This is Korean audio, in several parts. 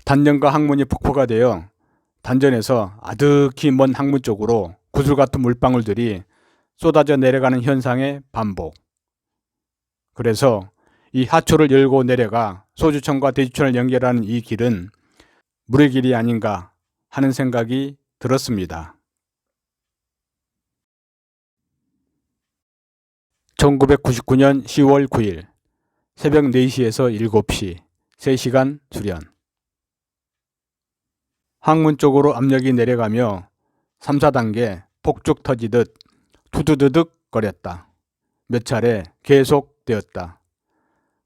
단전과 항문이 폭포가 되어 단전에서 아득히 먼 항문 쪽으로 구슬 같은 물방울들이 쏟아져 내려가는 현상의 반복. 그래서 이 하초를 열고 내려가 소주천과 대주천을 연결하는 이 길은 물의 길이 아닌가 하는 생각이 들었습니다. 1999년 10월 9일 새벽 4시에서 7시 3시간 수련. 항문 쪽으로 압력이 내려가며 3, 4단계 폭죽 터지듯 투두두둑 거렸다. 몇 차례 계속되었다.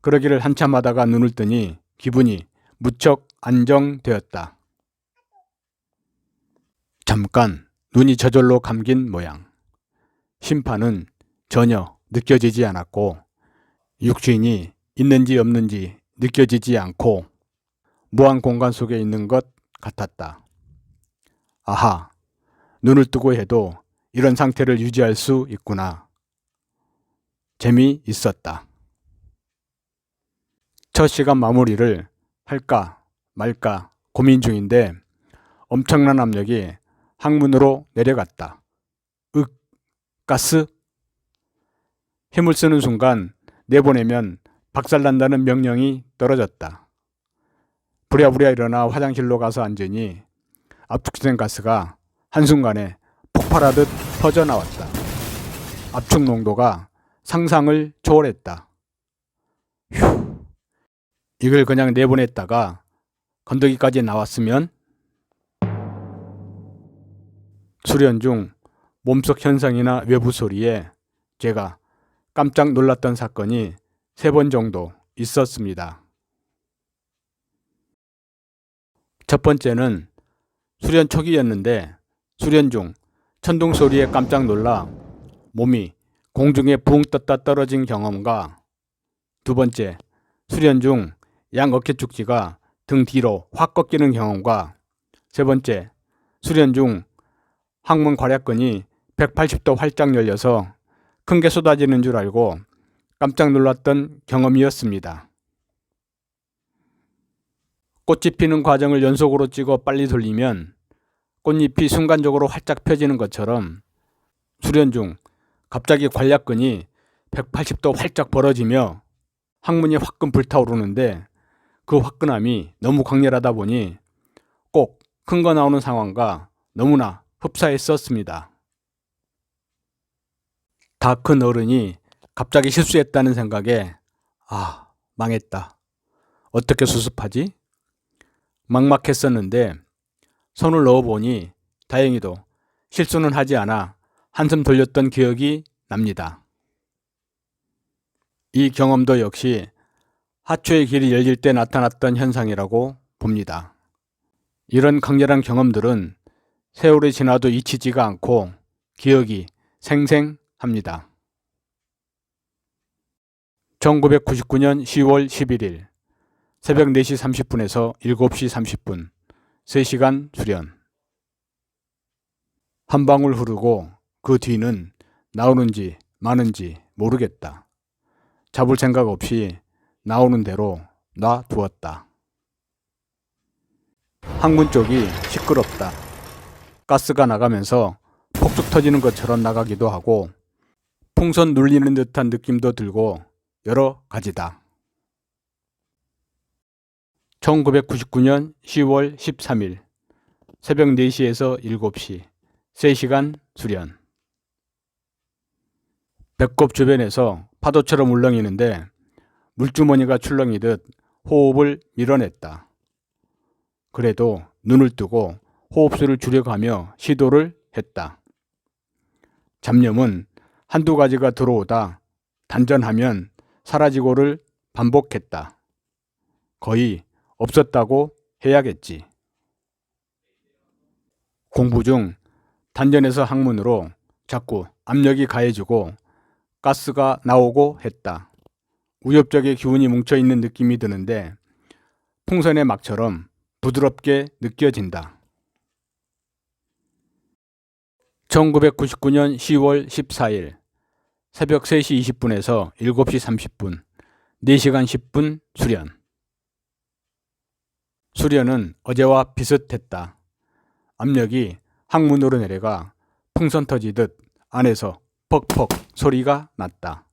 그러기를 한참 하다가 눈을 뜨니 기분이 무척 안정되었다. 잠깐 눈이 저절로 감긴 모양. 심판은 전혀 느껴지지 않았고 육신이 있는지 없는지 느껴지지 않고 무한 공간 속에 있는 것 같았다. 아하, 눈을 뜨고 해도 이런 상태를 유지할 수 있구나. 재미있었다. 첫 시간 마무리를 할까 말까 고민 중인데 엄청난 압력이 항문으로 내려갔다. 가스? 힘을 쓰는 순간 내보내면 박살난다는 명령이 떨어졌다. 부랴부랴 일어나 화장실로 가서 앉으니 압축된 가스가 한순간에 폭발하듯 터져나왔다. 압축 농도가 상상을 초월했다. 휴, 이걸 그냥 내보냈다가 건더기까지 나왔으면. 수련 중 몸속 현상이나 외부 소리에 제가 깜짝 놀랐던 사건이 3번 정도 있었습니다. 첫 번째는 수련 초기였는데 수련 중 천둥 소리에 깜짝 놀라 몸이 공중에 붕 떴다 떨어진 경험과 두 번째, 수련 중 양 어깨 축지가 등 뒤로 확 꺾이는 경험과 세 번째, 수련 중 항문 괄약근이 180도 활짝 열려서 큰 게 쏟아지는 줄 알고 깜짝 놀랐던 경험이었습니다. 꽃이 피는 과정을 연속으로 찍어 빨리 돌리면 꽃잎이 순간적으로 활짝 펴지는 것처럼 수련 중 갑자기 괄약근이 180도 활짝 벌어지며 항문이 화끈 불타오르는데 그 화끈함이 너무 강렬하다 보니 꼭 큰 거 나오는 상황과 너무나 흡사했었습니다. 다 큰 어른이 갑자기 실수했다는 생각에 망했다. 어떻게 수습하지? 막막했었는데 손을 넣어보니 다행히도 실수는 하지 않아 한숨 돌렸던 기억이 납니다. 이 경험도 역시 하초의 길이 열릴 때 나타났던 현상이라고 봅니다. 이런 강렬한 경험들은 세월이 지나도 잊히지가 않고 기억이 생생합니다. 1999년 10월 11일 새벽 4시 30분에서 7시 30분 3시간 수련. 한 방울 흐르고 그 뒤는 나오는지 마는지 모르겠다. 잡을 생각 없이 나오는 대로 놔두었다. 항문 쪽이 시끄럽다. 가스가 나가면서 폭죽 터지는 것처럼 나가기도 하고 풍선 눌리는 듯한 느낌도 들고 여러 가지다. 1999년 10월 13일 새벽 4시에서 7시 3시간 수련. 배꼽 주변에서 파도처럼 울렁이는데 물주머니가 출렁이듯 호흡을 밀어냈다. 그래도 눈을 뜨고 호흡수를 줄여가며 시도를 했다. 잡념은 한두 가지가 들어오다 단전하면 사라지고를 반복했다. 거의 없었다고 해야겠지. 공부 중 단전에서 항문으로 자꾸 압력이 가해지고 가스가 나오고 했다. 우엽적의 기운이 뭉쳐있는 느낌이 드는데 풍선의 막처럼 부드럽게 느껴진다. 1999년 10월 14일 새벽 3시 20분에서 7시 30분 4시간 10분 수련. 수련은 어제와 비슷했다. 압력이 항문으로 내려가 풍선 터지듯 안에서 퍽퍽 소리가 났다.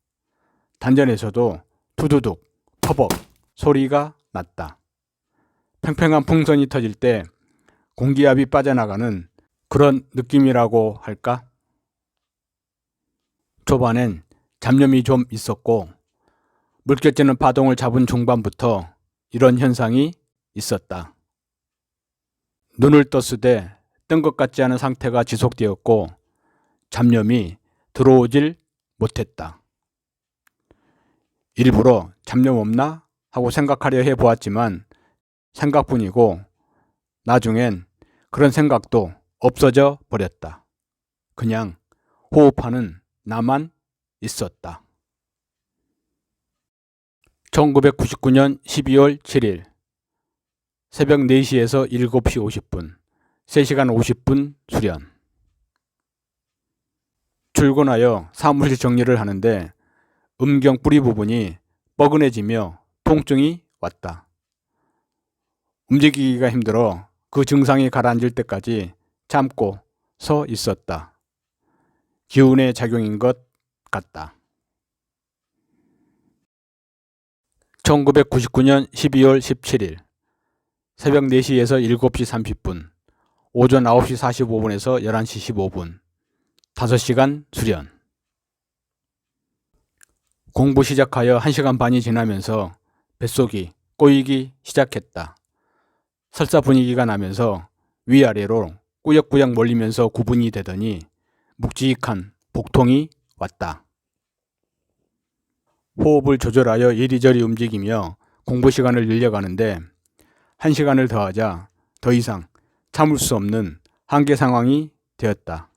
단전에서도 두두둑 터벅 소리가 났다. 팽팽한 풍선이 터질 때 공기압이 빠져나가는 그런 느낌이라고 할까? 초반엔 잡념이 좀 있었고 물결치는 파동을 잡은 중반부터 이런 현상이 있었다. 눈을 떴을 뜬 것 같지 않은 상태가 지속되었고 잡념이 들어오질 못했다. 일부러 잡념 없나 하고 생각하려 해보았지만 생각뿐이고 나중엔 그런 생각도 없어져 버렸다. 그냥 호흡하는 나만 있었다. 1999년 12월 7일 새벽 4시에서 7시 50분 3시간 50분 수련. 출근하여 사무실 정리를 하는데 음경 뿌리 부분이 뻐근해지며 통증이 왔다. 움직이기가 힘들어 그 증상이 가라앉을 때까지 참고 서 있었다. 기운의 작용인 것 같다. 1999년 12월 17일 새벽 4시에서 7시 30분 오전 9시 45분에서 11시 15분 5시간 수련. 공부 시작하여 1시간 반이 지나면서 뱃속이 꼬이기 시작했다. 설사 분위기가 나면서 위아래로 꾸역꾸역 몰리면서 구분이 되더니 묵직한 복통이 왔다. 호흡을 조절하여 이리저리 움직이며 공부 시간을 늘려가는데 1시간을 더하자 더 이상 참을 수 없는 한계 상황이 되었다.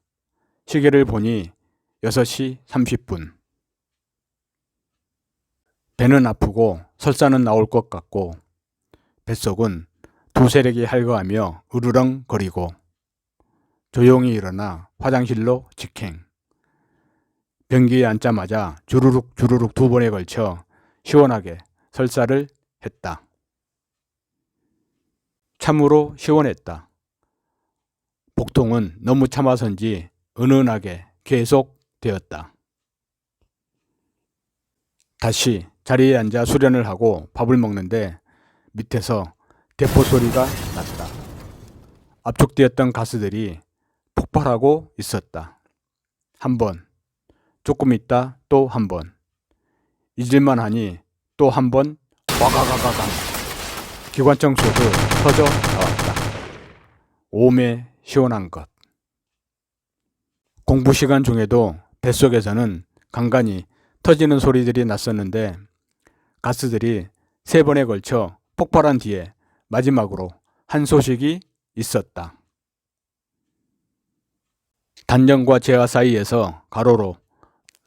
시계를 보니 6시 30분. 배는 아프고 설사는 나올 것 같고 뱃속은 두 세력이 할거하며 으르렁거리고 조용히 일어나 화장실로 직행. 변기에 앉자마자 주르륵 2번에 걸쳐 시원하게 설사를 했다. 참으로 시원했다. 복통은 너무 참아서인지 은은하게 계속되었다. 다시 자리에 앉아 수련을 하고 밥을 먹는데 밑에서 대포 소리가 났다. 압축되었던 가스들이 폭발하고 있었다. 한 번, 조금 있다 또 한 번. 잊을만 하니 또 한 번 와가가가가 기관총 소도 터져 나왔다. 오매 시원한 것. 공부 시간 중에도 뱃속에서는 간간히 터지는 소리들이 났었는데 가스들이 3번에 걸쳐 폭발한 뒤에 마지막으로 한 소식이 있었다. 단전과 제화 사이에서 가로로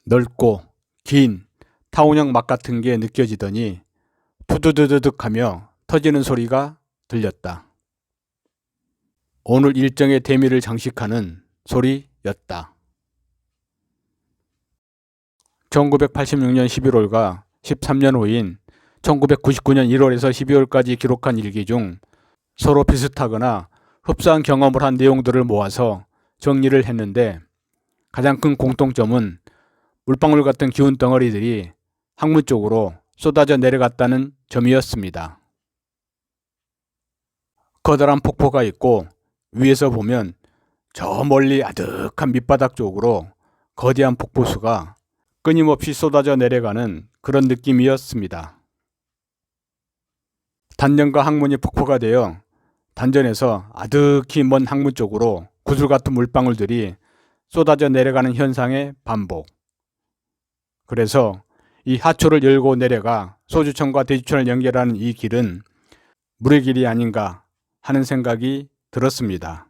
넓고 긴 타원형 막 같은 게 느껴지더니 투두두두둑 하며 터지는 소리가 들렸다. 오늘 일정의 대미를 장식하는 소리였다. 1986년 11월과 13년 후인 1999년 1월에서 12월까지 기록한 일기 중 서로 비슷하거나 흡사한 경험을 한 내용들을 모아서 정리를 했는데 가장 큰 공통점은 물방울 같은 기운 덩어리들이 항문 쪽으로 쏟아져 내려갔다는 점이었습니다. 커다란 폭포가 있고 위에서 보면 저 멀리 아득한 밑바닥 쪽으로 거대한 폭포수가 끊임없이 쏟아져 내려가는 그런 느낌이었습니다. 단전과 항문이 폭포가 되어 단전에서 아득히 먼 항문 쪽으로 구슬 같은 물방울들이 쏟아져 내려가는 현상의 반복. 그래서 이 하초를 열고 내려가 소주천과 대주천을 연결하는 이 길은 물의 길이 아닌가 하는 생각이 들었습니다.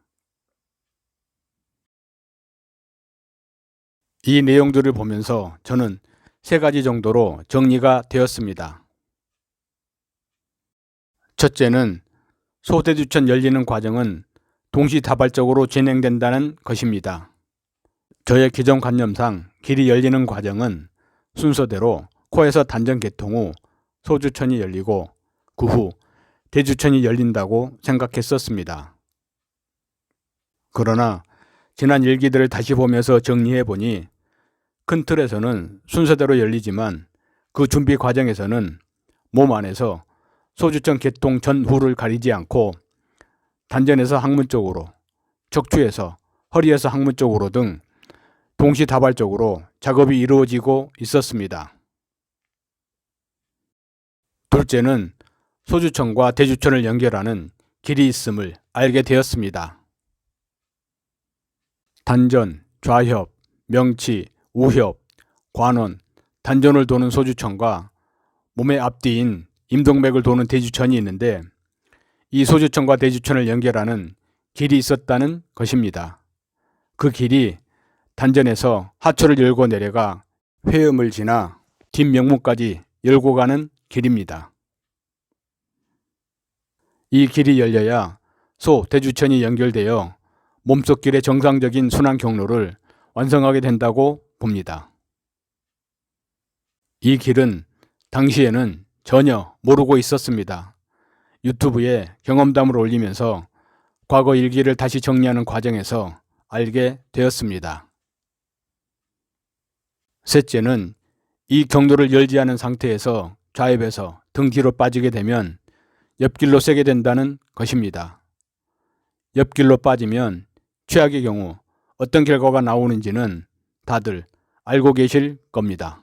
이 내용들을 보면서 저는 3가지 정도로 정리가 되었습니다. 첫째는 소대주천 열리는 과정은 동시다발적으로 진행된다는 것입니다. 저의 기존 관념상 길이 열리는 과정은 순서대로 코에서 단전 개통 후 소주천이 열리고 그 후 대주천이 열린다고 생각했었습니다. 그러나 지난 일기들을 다시 보면서 정리해보니 큰 틀에서는 순서대로 열리지만 그 준비 과정에서는 몸 안에서 소주천 개통 전후를 가리지 않고 단전에서 항문 쪽으로, 척추에서 허리에서 항문 쪽으로 등 동시다발적으로 작업이 이루어지고 있었습니다. 둘째는 소주천과 대주천을 연결하는 길이 있음을 알게 되었습니다. 단전, 좌협, 명치, 우협, 관원, 단전을 도는 소주천과 몸의 앞뒤인 임동맥을 도는 대주천이 있는데 이 소주천과 대주천을 연결하는 길이 있었다는 것입니다. 그 길이 단전에서 하초를 열고 내려가 회음을 지나 뒷명문까지 열고 가는 길입니다. 이 길이 열려야 소, 대주천이 연결되어 몸속 길의 정상적인 순환 경로를 완성하게 된다고 봅니다. 이 길은 당시에는 전혀 모르고 있었습니다. 유튜브에 경험담을 올리면서 과거 일기를 다시 정리하는 과정에서 알게 되었습니다. 셋째는 이 경로를 열지 않은 상태에서 좌입해서 등 뒤로 빠지게 되면 옆길로 새게 된다는 것입니다. 옆길로 빠지면 최악의 경우 어떤 결과가 나오는지는 다들 알고 계실 겁니다.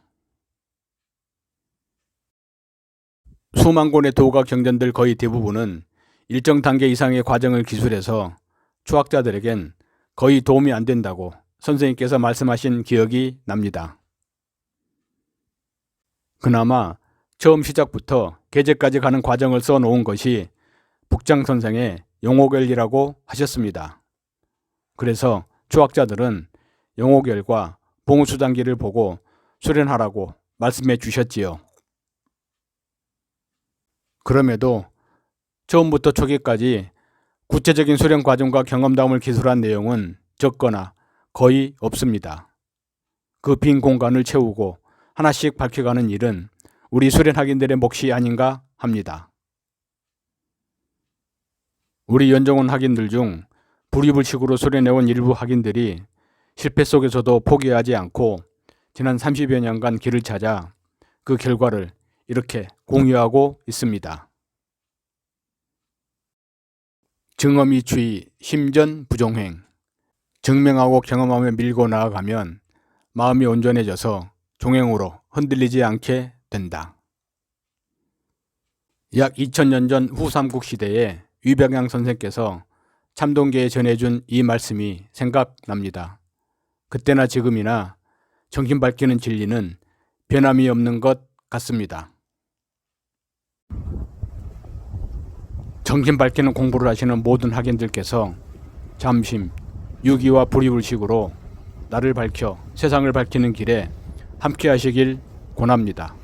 수만 권의 도가 경전들 거의 대부분은 일정 단계 이상의 과정을 기술해서 초학자들에겐 거의 도움이 안 된다고 선생님께서 말씀하신 기억이 납니다. 그나마 처음 시작부터 개제까지 가는 과정을 써놓은 것이 북장선생의 용호결이라고 하셨습니다. 그래서 초학자들은 용호결과 봉수단기를 보고 수련하라고 말씀해 주셨지요. 그럼에도 처음부터 초기까지 구체적인 수련 과정과 경험담을 기술한 내용은 적거나 거의 없습니다. 그 빈 공간을 채우고 하나씩 밝혀가는 일은 우리 수련학인들의 몫이 아닌가 합니다. 우리 연정원 학인들 중 불이불식으로 수련해온 일부 학인들이 실패 속에서도 포기하지 않고 지난 30여 년간 길을 찾아 그 결과를 이렇게 공유하고 있습니다. 증엄이추이 심전부종행. 증명하고 경험하며 밀고 나아가면 마음이 온전해져서 종행으로 흔들리지 않게 된다. 약 2000년 전 후삼국 시대에 위병양 선생께서 참동계에 전해준 이 말씀이 생각납니다. 그때나 지금이나 정신 밝히는 진리는 변함이 없는 것 같습니다. 정신 밝히는 공부를 하시는 모든 학인들께서 잠심, 유기와 불이불식으로 나를 밝혀 세상을 밝히는 길에 함께 하시길 권합니다.